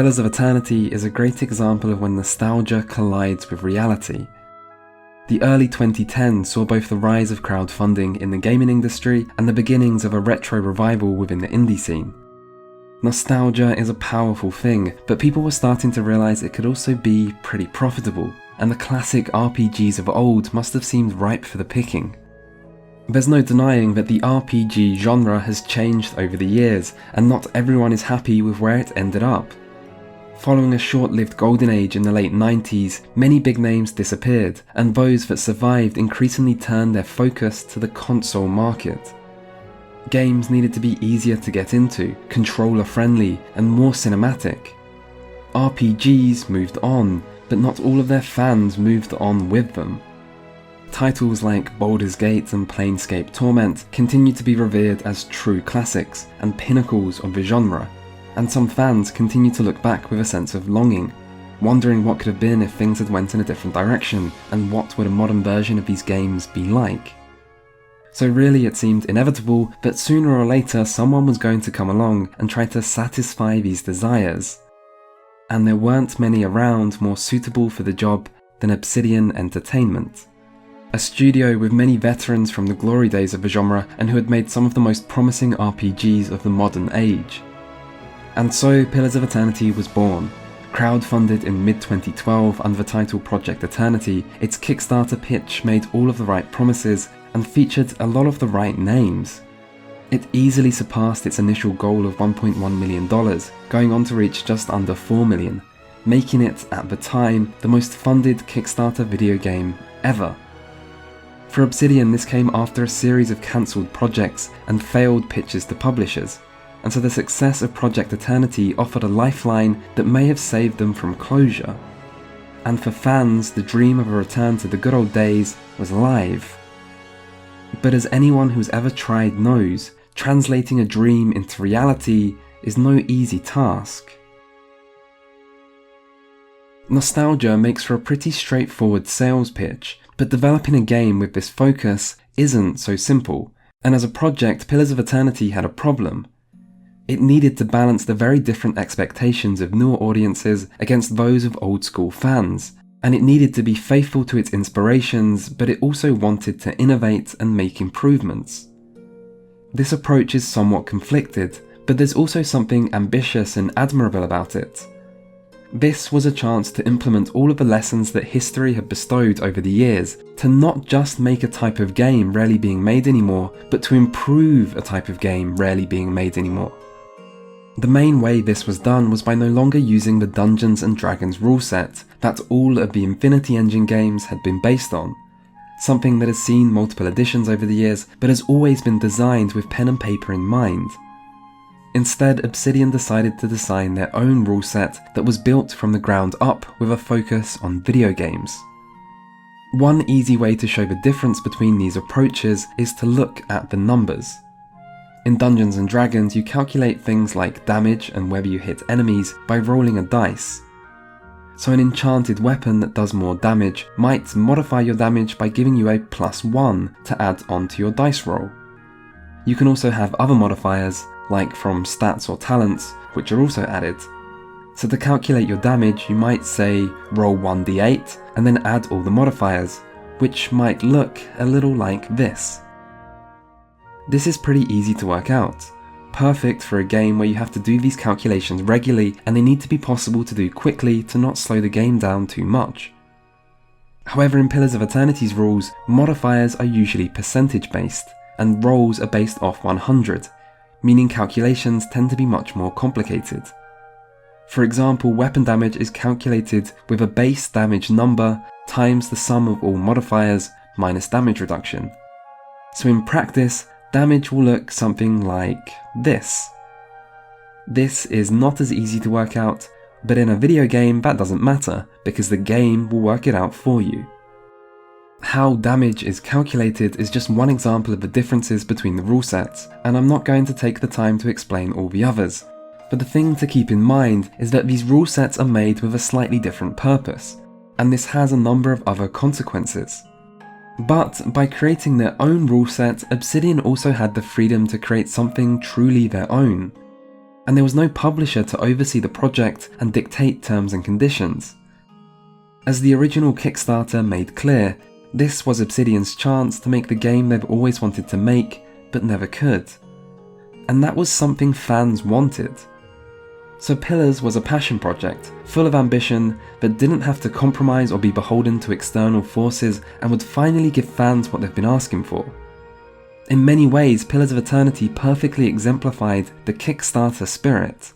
Pillars of Eternity is a great example of when nostalgia collides with reality. The early 2010s saw both the rise of crowdfunding in the gaming industry and the beginnings of a retro revival within the indie scene. Nostalgia is a powerful thing, but people were starting to realise it could also be pretty profitable, and the classic RPGs of old must have seemed ripe for the picking. There's no denying that the RPG genre has changed over the years, and not everyone is happy with where it ended up. Following a short-lived golden age in the late 90s, many big names disappeared, and those that survived increasingly turned their focus to the console market. Games needed to be easier to get into, controller-friendly, and more cinematic. RPGs moved on, but not all of their fans moved on with them. Titles like Baldur's Gate and Planescape Torment continue to be revered as true classics and pinnacles of the genre, and some fans continue to look back with a sense of longing, wondering what could have been if things had went in a different direction, and what would a modern version of these games be like. So really it seemed inevitable that sooner or later someone was going to come along and try to satisfy these desires. And there weren't many around more suitable for the job than Obsidian Entertainment, a studio with many veterans from the glory days of the genre and who had made some of the most promising RPGs of the modern age. And so Pillars of Eternity was born. Crowdfunded in mid-2012 under the title Project Eternity, its Kickstarter pitch made all of the right promises and featured a lot of the right names. It easily surpassed its initial goal of $1.1 million, going on to reach just under $4 million, making it, at the time, the most funded Kickstarter video game ever. For Obsidian, this came after a series of cancelled projects and failed pitches to publishers, and so the success of Project Eternity offered a lifeline that may have saved them from closure. And for fans, the dream of a return to the good old days was alive. But as anyone who's ever tried knows, translating a dream into reality is no easy task. Nostalgia makes for a pretty straightforward sales pitch, but developing a game with this focus isn't so simple, and as a project, Pillars of Eternity had a problem. It needed to balance the very different expectations of newer audiences against those of old school fans, and it needed to be faithful to its inspirations, but it also wanted to innovate and make improvements. This approach is somewhat conflicted, but there's also something ambitious and admirable about it. This was a chance to implement all of the lessons that history had bestowed over the years, to not just make a type of game rarely being made anymore, but to improve a type of game rarely being made anymore. The main way this was done was by no longer using the Dungeons & Dragons rule set that all of the Infinity Engine games had been based on, something that has seen multiple editions over the years but has always been designed with pen and paper in mind. Instead, Obsidian decided to design their own rule set that was built from the ground up with a focus on video games. One easy way to show the difference between these approaches is to look at the numbers. In Dungeons & Dragons, you calculate things like damage and whether you hit enemies by rolling a dice. So an enchanted weapon that does more damage might modify your damage by giving you a +1 to add onto your dice roll. You can also have other modifiers, like from stats or talents, which are also added. So to calculate your damage, you might say roll 1d8 and then add all the modifiers, which might look a little like this. This is pretty easy to work out, perfect for a game where you have to do these calculations regularly and they need to be possible to do quickly to not slow the game down too much. However, in Pillars of Eternity's rules, modifiers are usually percentage based, and rolls are based off 100, meaning calculations tend to be much more complicated. For example, weapon damage is calculated with a base damage number times the sum of all modifiers minus damage reduction. So in practice, damage will look something like this. This is not as easy to work out, but in a video game that doesn't matter, because the game will work it out for you. How damage is calculated is just one example of the differences between the rule sets, and I'm not going to take the time to explain all the others. But the thing to keep in mind is that these rule sets are made with a slightly different purpose, and this has a number of other consequences. But by creating their own rule set, Obsidian also had the freedom to create something truly their own. and there was no publisher to oversee the project and dictate terms and conditions. As the original Kickstarter made clear, this was Obsidian's chance to make the game they've always wanted to make, but never could. And that was something fans wanted. So Pillars was a passion project, full of ambition, that didn't have to compromise or be beholden to external forces and would finally give fans what they've been asking for. In many ways, Pillars of Eternity perfectly exemplified the Kickstarter spirit.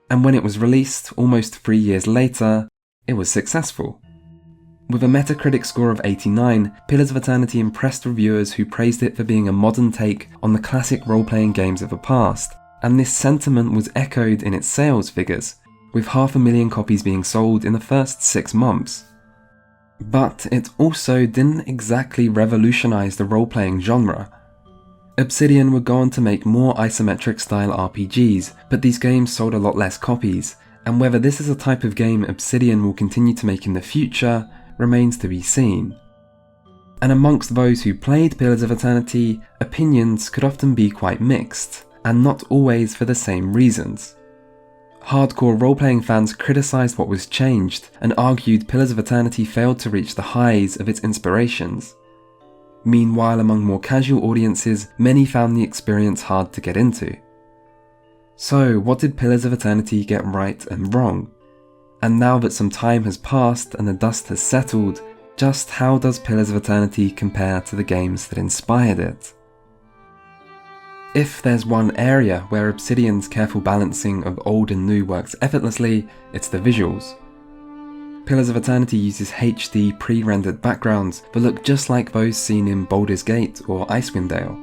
And when it was released, almost 3 years later, it was successful. With a Metacritic score of 89, Pillars of Eternity impressed reviewers who praised it for being a modern take on the classic role-playing games of the past, and this sentiment was echoed in its sales figures, with 500,000 copies being sold in the first 6 months. But it also didn't exactly revolutionize the role-playing genre. Obsidian would go on to make more isometric style RPGs, but these games sold a lot less copies, and whether this is a type of game Obsidian will continue to make in the future remains to be seen. And amongst those who played Pillars of Eternity, opinions could often be quite mixed, and not always for the same reasons. Hardcore role-playing fans criticised what was changed and argued Pillars of Eternity failed to reach the highs of its inspirations. Meanwhile, among more casual audiences, many found the experience hard to get into. So, what did Pillars of Eternity get right and wrong? And now that some time has passed and the dust has settled, just how does Pillars of Eternity compare to the games that inspired it? If there's one area where Obsidian's careful balancing of old and new works effortlessly, it's the visuals. Pillars of Eternity uses HD pre-rendered backgrounds that look just like those seen in Baldur's Gate or Icewind Dale.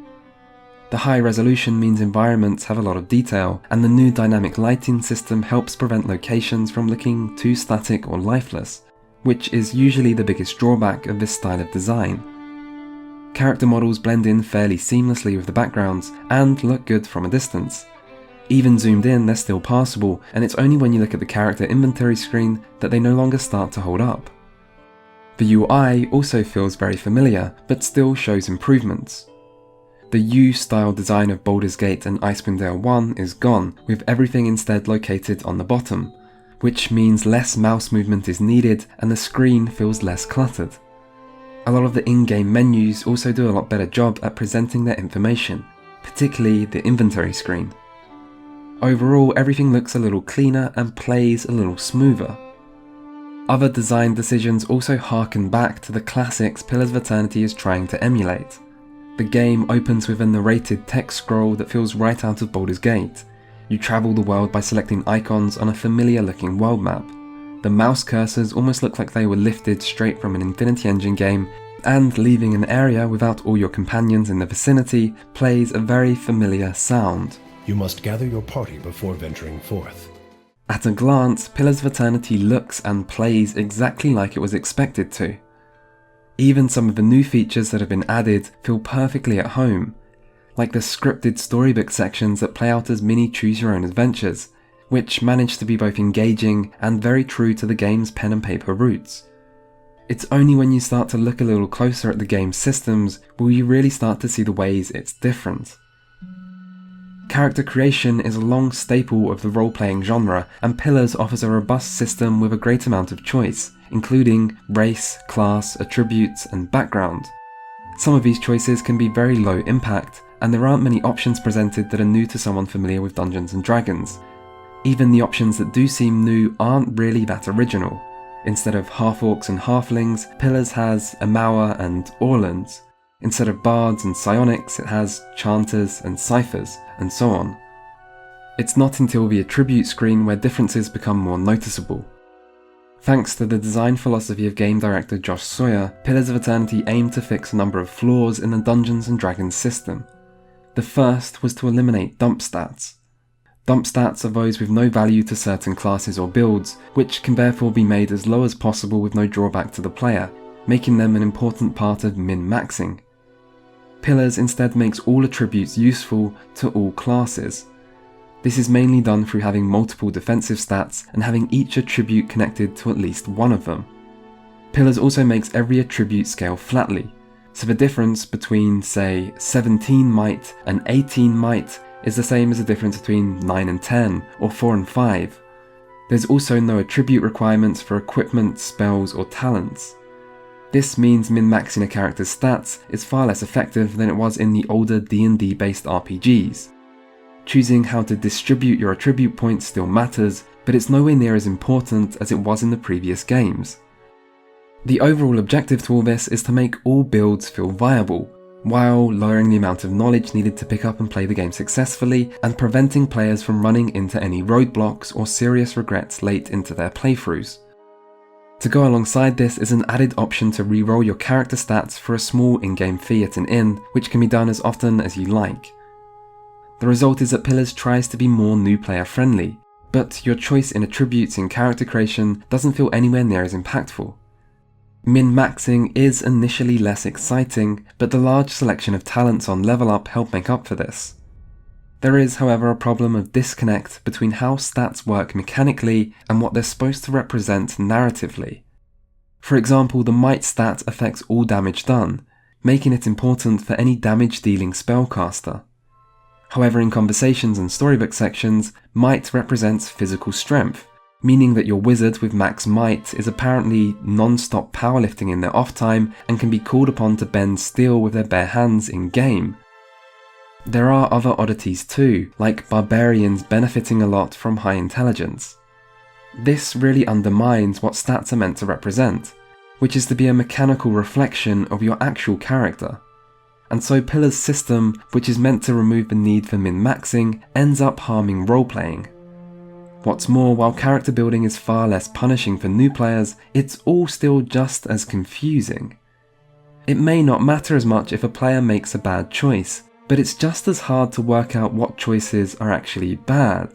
The high resolution means environments have a lot of detail, and the new dynamic lighting system helps prevent locations from looking too static or lifeless, which is usually the biggest drawback of this style of design. Character models blend in fairly seamlessly with the backgrounds and look good from a distance. Even zoomed in, they're still passable, and it's only when you look at the character inventory screen that they no longer start to hold up. The UI also feels very familiar, but still shows improvements. The U-style design of Baldur's Gate and Icewind Dale 1 is gone, with everything instead located on the bottom, which means less mouse movement is needed and the screen feels less cluttered. A lot of the in-game menus also do a lot better job at presenting their information, particularly the inventory screen. Overall, everything looks a little cleaner and plays a little smoother. Other design decisions also harken back to the classics Pillars of Eternity is trying to emulate. The game opens with a narrated text scroll that feels right out of Baldur's Gate. You travel the world by selecting icons on a familiar looking world map. The mouse cursors almost look like they were lifted straight from an Infinity Engine game, and leaving an area without all your companions in the vicinity plays a very familiar sound. You must gather your party before venturing forth. At a glance, Pillars of Eternity looks and plays exactly like it was expected to. Even some of the new features that have been added feel perfectly at home, like the scripted storybook sections that play out as mini choose-your-own adventures, which manage to be both engaging and very true to the game's pen and paper roots. It's only when you start to look a little closer at the game's systems will you really start to see the ways it's different. Character creation is a long staple of the role-playing genre, and Pillars offers a robust system with a great amount of choice, including race, class, attributes, and background. Some of these choices can be very low impact, and there aren't many options presented that are new to someone familiar with Dungeons & Dragons. Even the options that do seem new aren't really that original. Instead of half-orcs and halflings, Pillars has Amaua and Orlands. Instead of bards and psionics, it has chanters and ciphers, and so on. It's not until the attribute screen where differences become more noticeable. Thanks to the design philosophy of game director Josh Sawyer, Pillars of Eternity aimed to fix a number of flaws in the Dungeons & Dragons system. The first was to eliminate dump stats. Dump stats are those with no value to certain classes or builds, which can therefore be made as low as possible with no drawback to the player, making them an important part of min-maxing. Pillars instead makes all attributes useful to all classes. This is mainly done through having multiple defensive stats and having each attribute connected to at least one of them. Pillars also makes every attribute scale flatly, so the difference between, say, 17 might and 18 might is the same as the difference between 9 and 10, or 4 and 5. There's also no attribute requirements for equipment, spells, or talents. This means min-maxing a character's stats is far less effective than it was in the older D&D based RPGs. Choosing how to distribute your attribute points still matters, but it's nowhere near as important as it was in the previous games. The overall objective to all this is to make all builds feel viable, while lowering the amount of knowledge needed to pick up and play the game successfully, and preventing players from running into any roadblocks or serious regrets late into their playthroughs. To go alongside this is an added option to reroll your character stats for a small in-game fee at an inn, which can be done as often as you like. The result is that Pillars tries to be more new player friendly, but your choice in attributes in character creation doesn't feel anywhere near as impactful. Min-maxing is initially less exciting, but the large selection of talents on Level Up help make up for this. There is, however, a problem of disconnect between how stats work mechanically and what they're supposed to represent narratively. For example, the might stat affects all damage done, making it important for any damage-dealing spellcaster. However, in conversations and storybook sections, might represents physical strength, meaning that your wizard with max might is apparently non-stop powerlifting in their off time and can be called upon to bend steel with their bare hands in-game. There are other oddities too, like barbarians benefiting a lot from high intelligence. This really undermines what stats are meant to represent, which is to be a mechanical reflection of your actual character. And so Pillar's system, which is meant to remove the need for min-maxing, ends up harming roleplaying. What's more, while character building is far less punishing for new players, it's all still just as confusing. It may not matter as much if a player makes a bad choice, but it's just as hard to work out what choices are actually bad.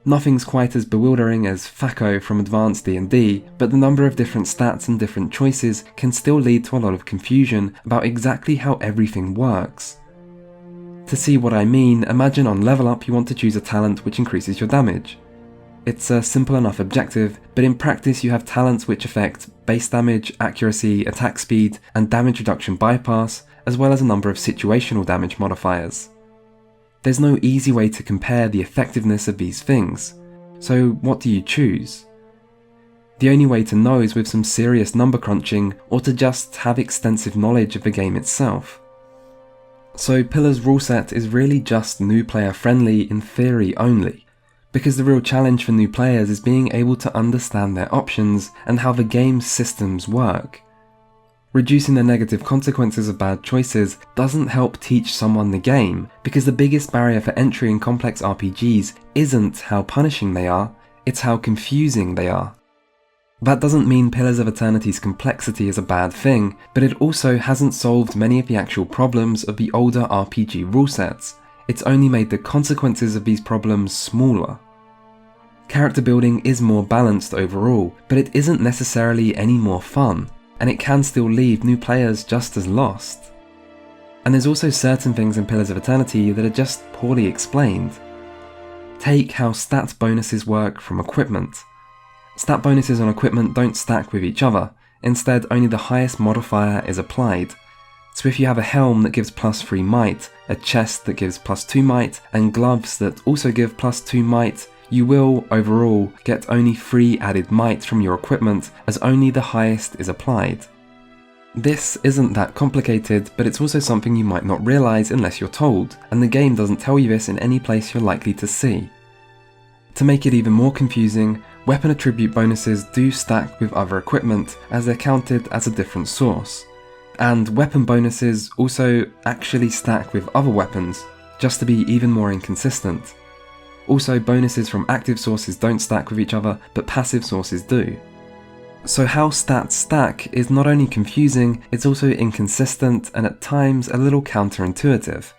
Nothing's quite as bewildering as FACO from Advanced D&D, but the number of different stats and different choices can still lead to a lot of confusion about exactly how everything works. To see what I mean, imagine on Level Up you want to choose a talent which increases your damage. It's a simple enough objective, but in practice you have talents which affect base damage, accuracy, attack speed, and damage reduction bypass, as well as a number of situational damage modifiers. There's no easy way to compare the effectiveness of these things, so what do you choose? The only way to know is with some serious number crunching, or to just have extensive knowledge of the game itself. So Pillar's rule set is really just new player friendly in theory only, because the real challenge for new players is being able to understand their options and how the game's systems work. Reducing the negative consequences of bad choices doesn't help teach someone the game, because the biggest barrier for entry in complex RPGs isn't how punishing they are, it's how confusing they are. That doesn't mean Pillars of Eternity's complexity is a bad thing, but it also hasn't solved many of the actual problems of the older RPG rule sets. It's only made the consequences of these problems smaller. Character building is more balanced overall, but it isn't necessarily any more fun, and it can still leave new players just as lost. And there's also certain things in Pillars of Eternity that are just poorly explained. Take how stat bonuses work from equipment. Stat bonuses on equipment don't stack with each other, instead only the highest modifier is applied. So if you have a helm that gives +3 might, a chest that gives +2 might, and gloves that also give +2 might, you will, overall, get only 3 added might from your equipment, as only the highest is applied. This isn't that complicated, but it's also something you might not realise unless you're told, and the game doesn't tell you this in any place you're likely to see. To make it even more confusing, weapon attribute bonuses do stack with other equipment, as they're counted as a different source. And weapon bonuses also actually stack with other weapons, just to be even more inconsistent. Also, bonuses from active sources don't stack with each other, but passive sources do. So how stats stack is not only confusing, it's also inconsistent and at times a little counterintuitive.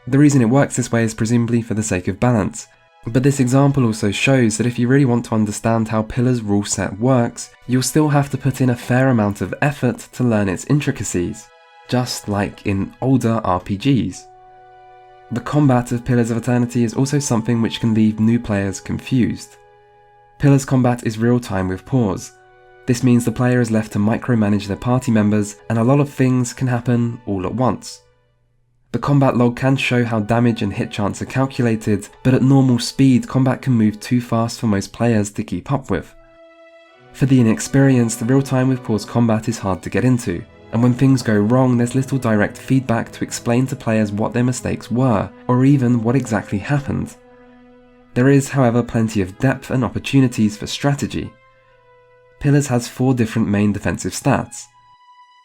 The reason it works this way is presumably for the sake of balance, but this example also shows that if you really want to understand how Pillar's rule set works, you'll still have to put in a fair amount of effort to learn its intricacies, just like in older RPGs. The combat of Pillars of Eternity is also something which can leave new players confused. Pillars combat is real-time with pause. This means the player is left to micromanage their party members, and a lot of things can happen all at once. The combat log can show how damage and hit chance are calculated, but at normal speed, combat can move too fast for most players to keep up with. For the inexperienced, the real-time with pause combat is hard to get into, and when things go wrong, there's little direct feedback to explain to players what their mistakes were, or even what exactly happened. There is, however, plenty of depth and opportunities for strategy. Pillars has 4 different main defensive stats.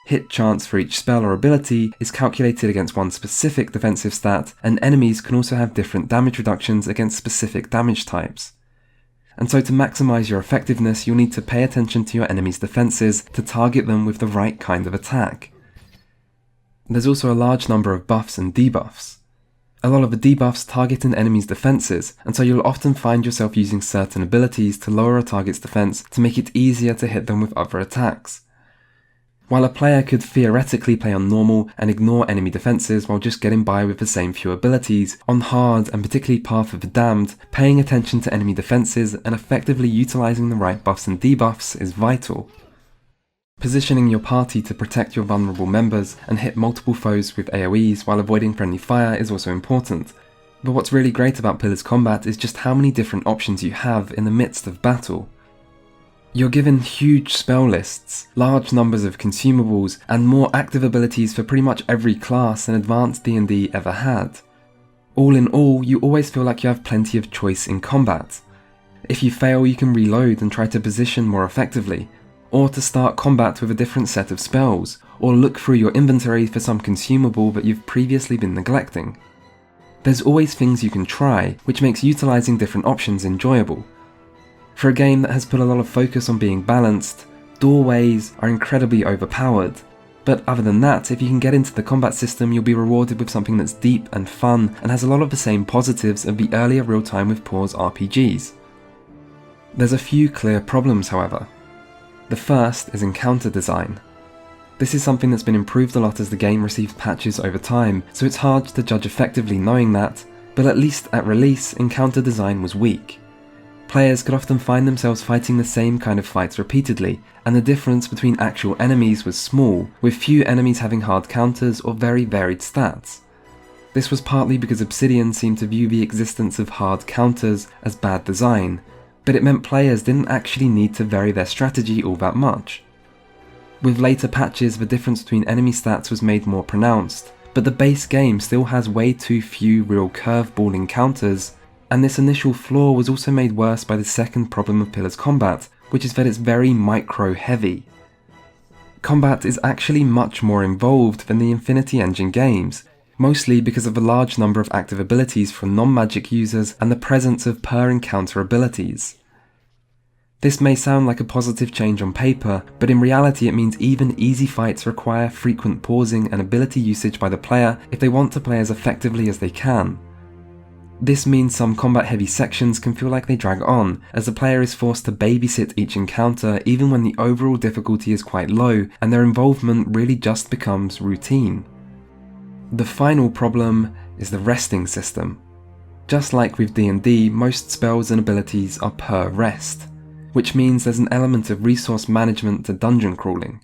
Hit chance for each spell or ability is calculated against one specific defensive stat, and enemies can also have different damage reductions against specific damage types. And so to maximize your effectiveness, you'll need to pay attention to your enemy's defenses to target them with the right kind of attack. There's also a large number of buffs and debuffs. A lot of the debuffs target an enemy's defenses, and so you'll often find yourself using certain abilities to lower a target's defense to make it easier to hit them with other attacks. While a player could theoretically play on normal and ignore enemy defenses while just getting by with the same few abilities, on hard and particularly Path of the Damned, paying attention to enemy defenses and effectively utilising the right buffs and debuffs is vital. Positioning your party to protect your vulnerable members and hit multiple foes with AoEs while avoiding friendly fire is also important. But what's really great about Pillars combat is just how many different options you have in the midst of battle. You're given huge spell lists, large numbers of consumables, and more active abilities for pretty much every class an advanced D&D ever had. All in all, you always feel like you have plenty of choice in combat. If you fail, you can reload and try to position more effectively, or to start combat with a different set of spells, or look through your inventory for some consumable that you've previously been neglecting. There's always things you can try, which makes utilising different options enjoyable. For a game that has put a lot of focus on being balanced, doorways are incredibly overpowered, but other than that, if you can get into the combat system, you'll be rewarded with something that's deep and fun and has a lot of the same positives of the earlier real-time with pause RPGs. There's a few clear problems, however. The first is encounter design. This is something that's been improved a lot as the game receives patches over time, so it's hard to judge effectively knowing that, but at least at release, encounter design was weak. Players could often find themselves fighting the same kind of fights repeatedly, and the difference between actual enemies was small, with few enemies having hard counters or very varied stats. This was partly because Obsidian seemed to view the existence of hard counters as bad design, but it meant players didn't actually need to vary their strategy all that much. With later patches, the difference between enemy stats was made more pronounced, but the base game still has way too few real curveball encounters, and this initial flaw was also made worse by the second problem of Pillars combat, which is that it's very micro-heavy. Combat is actually much more involved than the Infinity Engine games, mostly because of the large number of active abilities from non-magic users and the presence of per-encounter abilities. This may sound like a positive change on paper, but in reality it means even easy fights require frequent pausing and ability usage by the player if they want to play as effectively as they can. This means some combat-heavy sections can feel like they drag on, as the player is forced to babysit each encounter even when the overall difficulty is quite low and their involvement really just becomes routine. The final problem is the resting system. Just like with D&D, most spells and abilities are per rest, which means there's an element of resource management to dungeon crawling.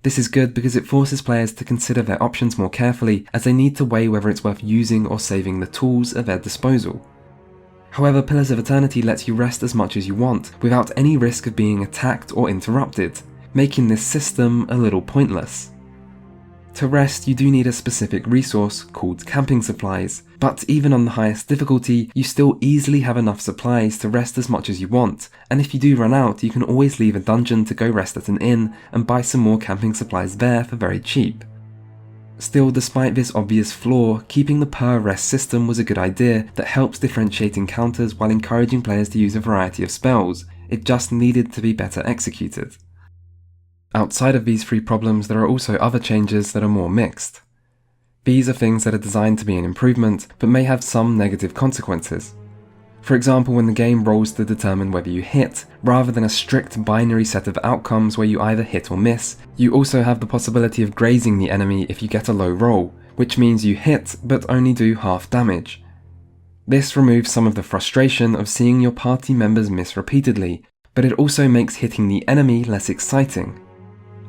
This is good because it forces players to consider their options more carefully, as they need to weigh whether it's worth using or saving the tools at their disposal. However, Pillars of Eternity lets you rest as much as you want, without any risk of being attacked or interrupted, making this system a little pointless. To rest, you do need a specific resource called camping supplies, but even on the highest difficulty, you still easily have enough supplies to rest as much as you want, and if you do run out, you can always leave a dungeon to go rest at an inn and buy some more camping supplies there for very cheap. Still, despite this obvious flaw, keeping the per rest system was a good idea that helps differentiate encounters while encouraging players to use a variety of spells. It just needed to be better executed. Outside of these 3 problems, there are also other changes that are more mixed. These are things that are designed to be an improvement, but may have some negative consequences. For example, when the game rolls to determine whether you hit, rather than a strict binary set of outcomes where you either hit or miss, you also have the possibility of grazing the enemy if you get a low roll, which means you hit but only do half damage. This removes some of the frustration of seeing your party members miss repeatedly, but it also makes hitting the enemy less exciting.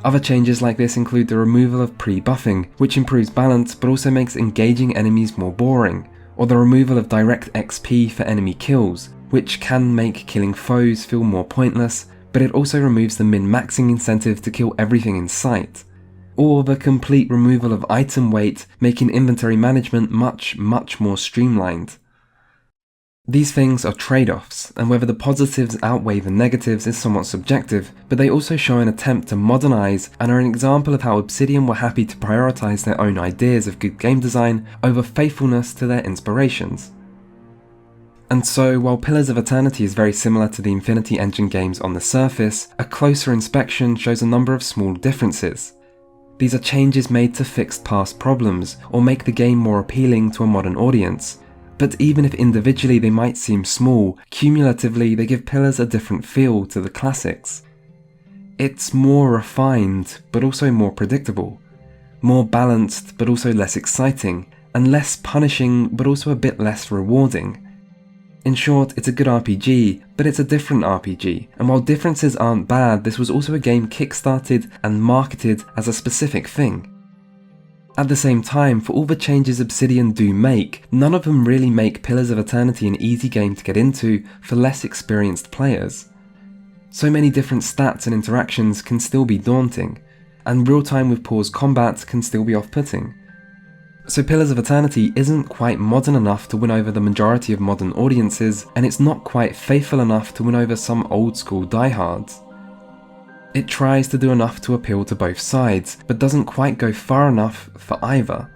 Other changes like this include the removal of pre-buffing, which improves balance but also makes engaging enemies more boring, or the removal of direct XP for enemy kills, which can make killing foes feel more pointless, but it also removes the min-maxing incentive to kill everything in sight, or the complete removal of item weight, making inventory management much more streamlined. These things are trade-offs, and whether the positives outweigh the negatives is somewhat subjective, but they also show an attempt to modernize and are an example of how Obsidian were happy to prioritize their own ideas of good game design over faithfulness to their inspirations. And so, while Pillars of Eternity is very similar to the Infinity Engine games on the surface, a closer inspection shows a number of small differences. These are changes made to fix past problems, or make the game more appealing to a modern audience. But even if individually they might seem small, cumulatively they give Pillars a different feel to the classics. It's more refined, but also more predictable. More balanced, but also less exciting. And less punishing, but also a bit less rewarding. In short, it's a good RPG, but it's a different RPG, and while differences aren't bad, this was also a game kickstarted and marketed as a specific thing. At the same time, for all the changes Obsidian do make, none of them really make Pillars of Eternity an easy game to get into for less experienced players. So many different stats and interactions can still be daunting, and real-time with paused combat can still be off-putting. So Pillars of Eternity isn't quite modern enough to win over the majority of modern audiences, and it's not quite faithful enough to win over some old-school diehards. It tries to do enough to appeal to both sides, but doesn't quite go far enough for either.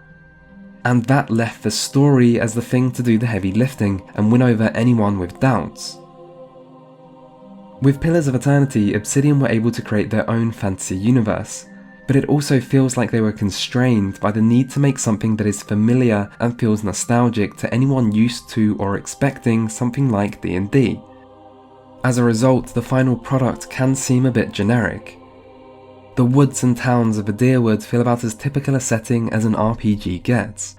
And that left the story as the thing to do the heavy lifting and win over anyone with doubts. With Pillars of Eternity, Obsidian were able to create their own fantasy universe, but it also feels like they were constrained by the need to make something that is familiar and feels nostalgic to anyone used to or expecting something like D&D. As a result, the final product can seem a bit generic. The woods and towns of Adirwood feel about as typical a setting as an RPG gets.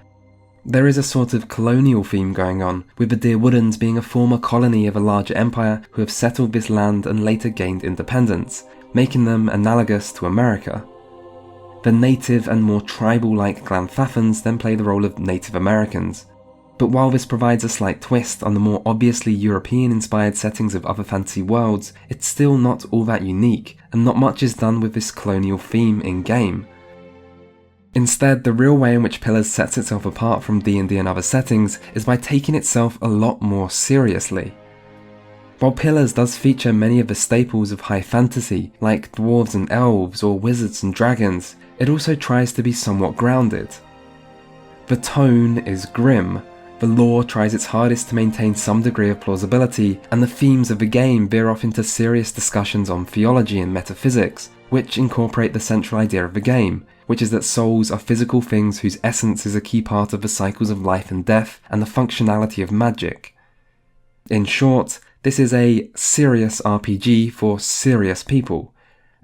There is a sort of colonial theme going on, with the Adirwoodans being a former colony of a larger empire who have settled this land and later gained independence, making them analogous to America. The native and more tribal-like Glanthafans then play the role of Native Americans. But while this provides a slight twist on the more obviously European-inspired settings of other fantasy worlds, it's still not all that unique, and not much is done with this colonial theme in-game. Instead, the real way in which Pillars sets itself apart from D&D and other settings is by taking itself a lot more seriously. While Pillars does feature many of the staples of high fantasy, like dwarves and elves or wizards and dragons, it also tries to be somewhat grounded. The tone is grim. The lore tries its hardest to maintain some degree of plausibility, and the themes of the game veer off into serious discussions on theology and metaphysics, which incorporate the central idea of the game, which is that souls are physical things whose essence is a key part of the cycles of life and death and the functionality of magic. In short, this is a serious RPG for serious people,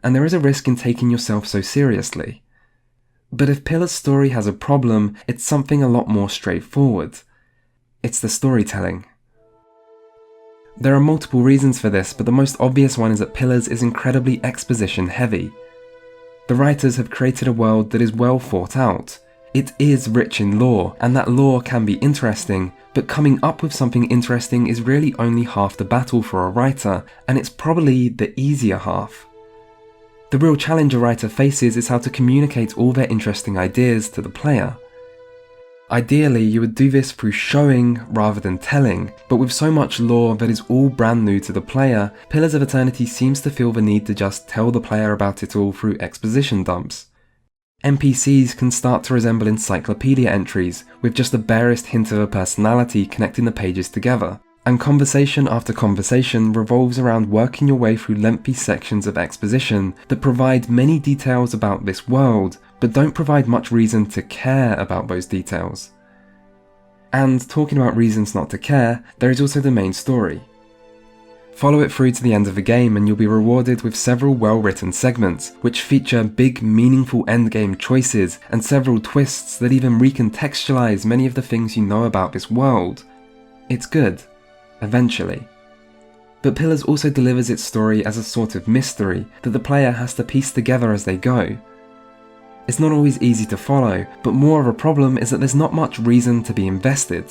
and there is a risk in taking yourself so seriously. But if Pillars' story has a problem, it's something a lot more straightforward. It's the storytelling. There are multiple reasons for this, but the most obvious one is that Pillars is incredibly exposition heavy. The writers have created a world that is well thought out. It is rich in lore, and that lore can be interesting, but coming up with something interesting is really only half the battle for a writer, and it's probably the easier half. The real challenge a writer faces is how to communicate all their interesting ideas to the player. Ideally, you would do this through showing rather than telling, but with so much lore that is all brand new to the player, Pillars of Eternity seems to feel the need to just tell the player about it all through exposition dumps. NPCs can start to resemble encyclopedia entries, with just the barest hint of a personality connecting the pages together, and conversation after conversation revolves around working your way through lengthy sections of exposition that provide many details about this world, but don't provide much reason to care about those details. And talking about reasons not to care, there is also the main story. Follow it through to the end of the game and you'll be rewarded with several well-written segments, which feature big, meaningful endgame choices and several twists that even recontextualize many of the things you know about this world. It's good. Eventually. But Pillars also delivers its story as a sort of mystery that the player has to piece together as they go. It's not always easy to follow, but more of a problem is that there's not much reason to be invested.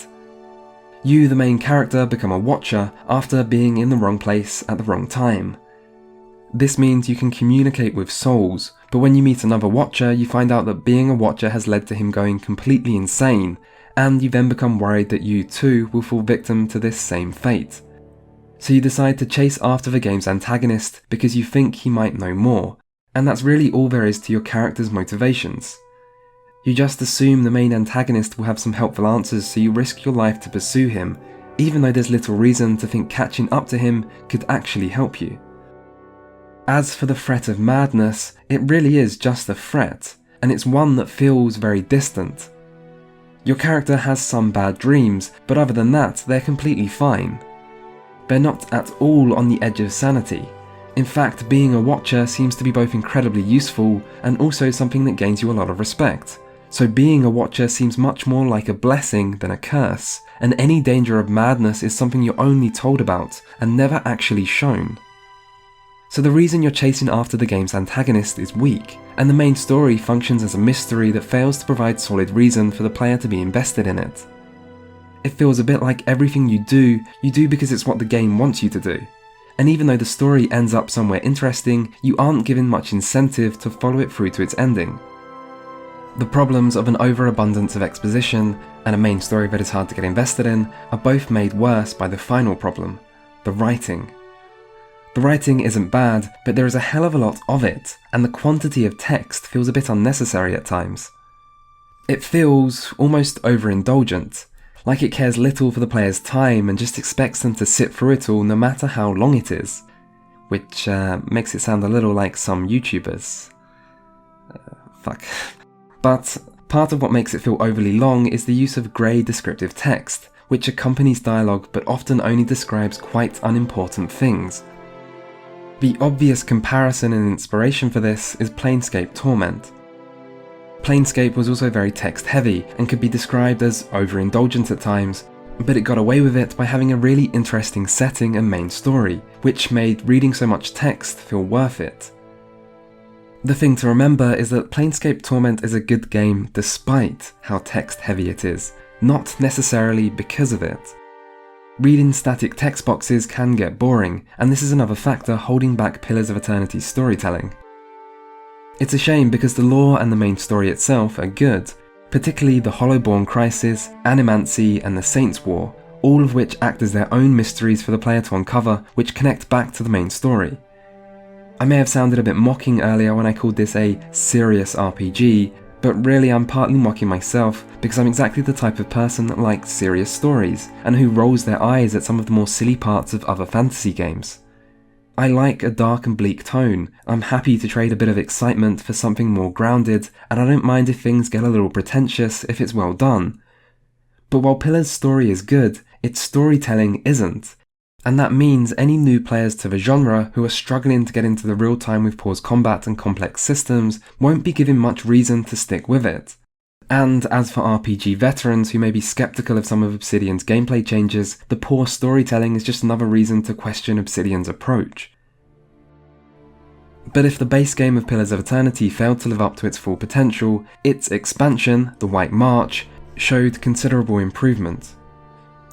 You, the main character, become a watcher after being in the wrong place at the wrong time. This means you can communicate with souls, but when you meet another watcher, you find out that being a watcher has led to him going completely insane, and you then become worried that you too will fall victim to this same fate. So you decide to chase after the game's antagonist because you think he might know more, and that's really all there is to your character's motivations. You just assume the main antagonist will have some helpful answers, so you risk your life to pursue him, even though there's little reason to think catching up to him could actually help you. As for the threat of madness, it really is just a threat, and it's one that feels very distant. Your character has some bad dreams, but other than that, they're completely fine. They're not at all on the edge of sanity. In fact, being a watcher seems to be both incredibly useful and also something that gains you a lot of respect. So being a watcher seems much more like a blessing than a curse, and any danger of madness is something you're only told about and never actually shown. So the reason you're chasing after the game's antagonist is weak, and the main story functions as a mystery that fails to provide solid reason for the player to be invested in it. It feels a bit like everything you do because it's what the game wants you to do. And even though the story ends up somewhere interesting, you aren't given much incentive to follow it through to its ending. The problems of an overabundance of exposition and a main story that is hard to get invested in are both made worse by the final problem, the writing. The writing isn't bad, but there is a hell of a lot of it, and the quantity of text feels a bit unnecessary at times. It feels almost overindulgent, like it cares little for the player's time and just expects them to sit through it all no matter how long it is, which makes it sound a little like some YouTubers. But part of what makes it feel overly long is the use of grey descriptive text, which accompanies dialogue but often only describes quite unimportant things. The obvious comparison and inspiration for this is Planescape Torment. Planescape was also very text-heavy and could be described as overindulgent at times, but it got away with it by having a really interesting setting and main story, which made reading so much text feel worth it. The thing to remember is that Planescape Torment is a good game despite how text-heavy it is, not necessarily because of it. Reading static text boxes can get boring, and this is another factor holding back Pillars of Eternity's storytelling. It's a shame because the lore and the main story itself are good, particularly the Hollowborn Crisis, Animancy and the Saints' War, all of which act as their own mysteries for the player to uncover which connect back to the main story. I may have sounded a bit mocking earlier when I called this a serious RPG, but really I'm partly mocking myself because I'm exactly the type of person that likes serious stories and who rolls their eyes at some of the more silly parts of other fantasy games. I like a dark and bleak tone. I'm happy to trade a bit of excitement for something more grounded, and I don't mind if things get a little pretentious if it's well done. But while Pillars' story is good, its storytelling isn't. And that means any new players to the genre who are struggling to get into the real time with pause combat and complex systems won't be given much reason to stick with it. And as for RPG veterans who may be skeptical of some of Obsidian's gameplay changes, the poor storytelling is just another reason to question Obsidian's approach. But if the base game of Pillars of Eternity failed to live up to its full potential, its expansion, The White March, showed considerable improvement.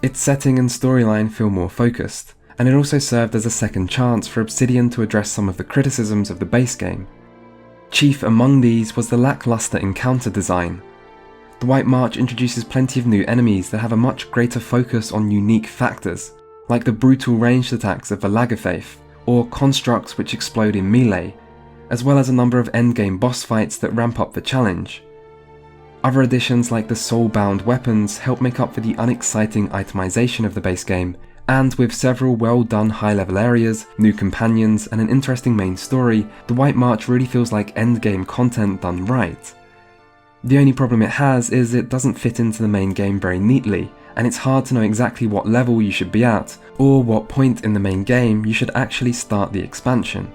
Its setting and storyline feel more focused, and it also served as a second chance for Obsidian to address some of the criticisms of the base game. Chief among these was the lackluster encounter design. The White March introduces plenty of new enemies that have a much greater focus on unique factors, like the brutal ranged attacks of the Lagerfaith, or constructs which explode in melee, as well as a number of endgame boss fights that ramp up the challenge. Other additions like the soul-bound weapons help make up for the unexciting itemization of the base game, and with several well-done high-level areas, new companions, and an interesting main story, the White March really feels like endgame content done right. The only problem it has is it doesn't fit into the main game very neatly, and it's hard to know exactly what level you should be at, or what point in the main game you should actually start the expansion.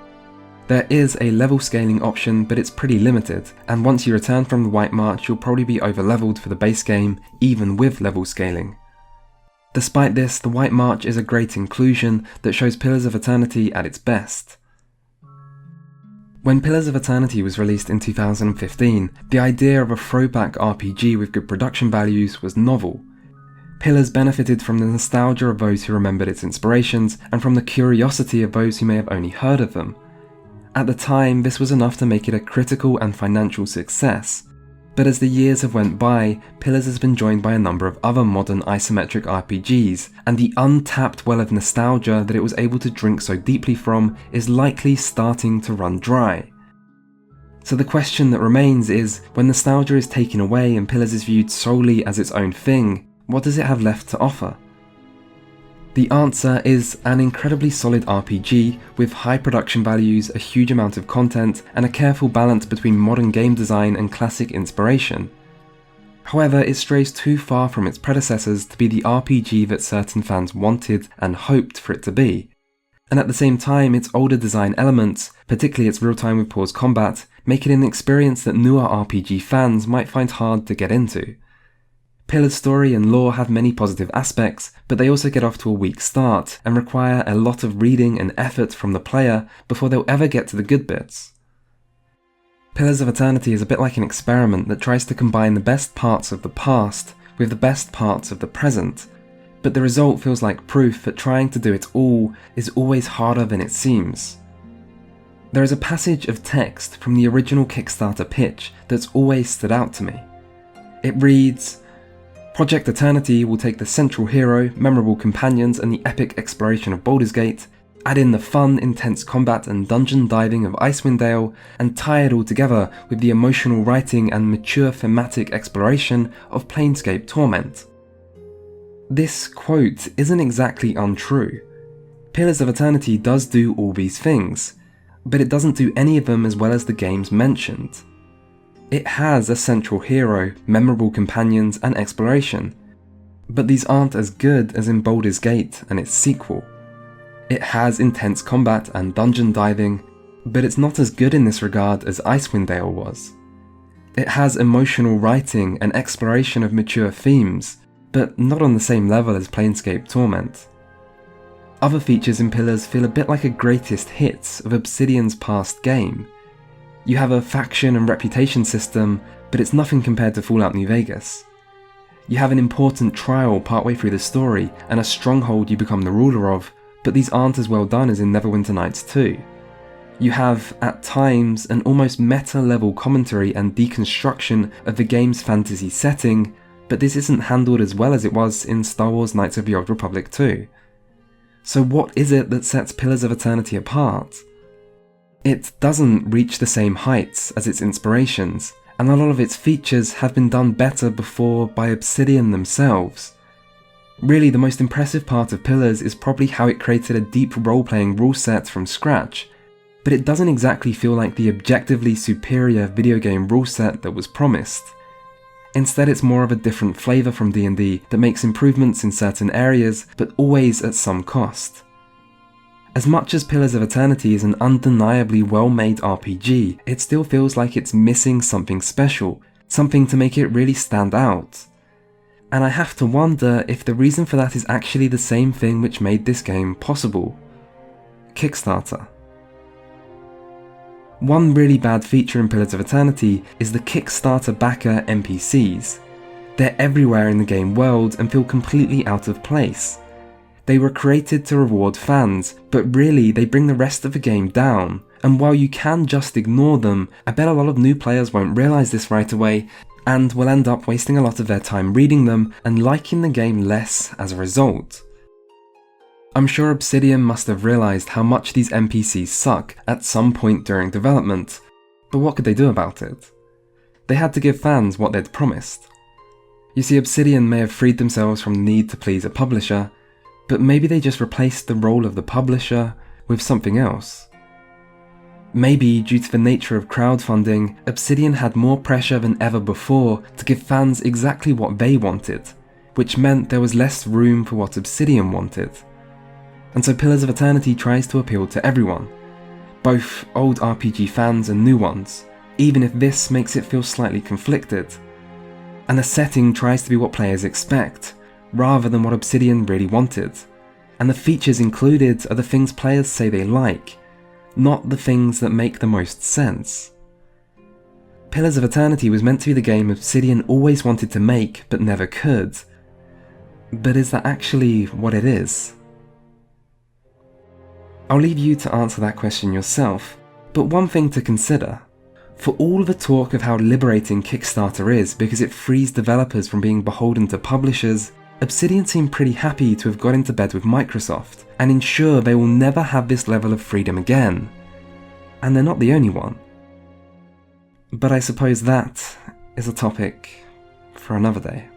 There is a level scaling option, but it's pretty limited, and once you return from the White March you'll probably be over-leveled for the base game, even with level scaling. Despite this, The White March is a great inclusion that shows Pillars of Eternity at its best. When Pillars of Eternity was released in 2015, the idea of a throwback RPG with good production values was novel. Pillars benefited from the nostalgia of those who remembered its inspirations and from the curiosity of those who may have only heard of them. At the time, this was enough to make it a critical and financial success. But as the years have went by, Pillars has been joined by a number of other modern isometric RPGs, and the untapped well of nostalgia that it was able to drink so deeply from is likely starting to run dry. So the question that remains is, when nostalgia is taken away and Pillars is viewed solely as its own thing, what does it have left to offer? The answer is an incredibly solid RPG with high production values, a huge amount of content, and a careful balance between modern game design and classic inspiration. However, it strays too far from its predecessors to be the RPG that certain fans wanted and hoped for it to be. And at the same time, its older design elements, particularly its real-time with pause combat, make it an experience that newer RPG fans might find hard to get into. Pillars' story and lore have many positive aspects, but they also get off to a weak start and require a lot of reading and effort from the player before they'll ever get to the good bits. Pillars of Eternity is a bit like an experiment that tries to combine the best parts of the past with the best parts of the present, but the result feels like proof that trying to do it all is always harder than it seems. There is a passage of text from the original Kickstarter pitch that's always stood out to me. It reads, "Project Eternity will take the central hero, memorable companions, and the epic exploration of Baldur's Gate, add in the fun, intense combat and dungeon diving of Icewind Dale, and tie it all together with the emotional writing and mature thematic exploration of Planescape Torment." This quote isn't exactly untrue. Pillars of Eternity does do all these things, but it doesn't do any of them as well as the games mentioned. It has a central hero, memorable companions, and exploration, but these aren't as good as in Baldur's Gate and its sequel. It has intense combat and dungeon diving, but it's not as good in this regard as Icewind Dale was. It has emotional writing and exploration of mature themes, but not on the same level as Planescape Torment. Other features in Pillars feel a bit like a greatest hits of Obsidian's past game. You have a faction and reputation system, but it's nothing compared to Fallout New Vegas. You have an important trial partway through the story, and a stronghold you become the ruler of, but these aren't as well done as in Neverwinter Nights 2. You have, at times, an almost meta-level commentary and deconstruction of the game's fantasy setting, but this isn't handled as well as it was in Star Wars Knights of the Old Republic 2. So what is it that sets Pillars of Eternity apart? It doesn't reach the same heights as its inspirations, and a lot of its features have been done better before by Obsidian themselves. Really, the most impressive part of Pillars is probably how it created a deep role-playing rule set from scratch, but it doesn't exactly feel like the objectively superior video game rule set that was promised. Instead, it's more of a different flavour from D&D that makes improvements in certain areas, but always at some cost. As much as Pillars of Eternity is an undeniably well-made RPG, it still feels like it's missing something special, something to make it really stand out. And I have to wonder if the reason for that is actually the same thing which made this game possible: Kickstarter. One really bad feature in Pillars of Eternity is the Kickstarter backer NPCs. They're everywhere in the game world and feel completely out of place. They were created to reward fans, but really they bring the rest of the game down, and while you can just ignore them, I bet a lot of new players won't realise this right away, and will end up wasting a lot of their time reading them and liking the game less as a result. I'm sure Obsidian must have realised how much these NPCs suck at some point during development, but what could they do about it? They had to give fans what they'd promised. You see, Obsidian may have freed themselves from the need to please a publisher, but maybe they just replaced the role of the publisher with something else. Maybe, due to the nature of crowdfunding, Obsidian had more pressure than ever before to give fans exactly what they wanted, which meant there was less room for what Obsidian wanted. And so Pillars of Eternity tries to appeal to everyone, both old RPG fans and new ones, even if this makes it feel slightly conflicted. And the setting tries to be what players expect, rather than what Obsidian really wanted. And the features included are the things players say they like, not the things that make the most sense. Pillars of Eternity was meant to be the game Obsidian always wanted to make but never could. But is that actually what it is? I'll leave you to answer that question yourself, but one thing to consider. For all the talk of how liberating Kickstarter is because it frees developers from being beholden to publishers, Obsidian seem pretty happy to have got into bed with Microsoft and ensure they will never have this level of freedom again. And they're not the only one. But I suppose that is a topic for another day.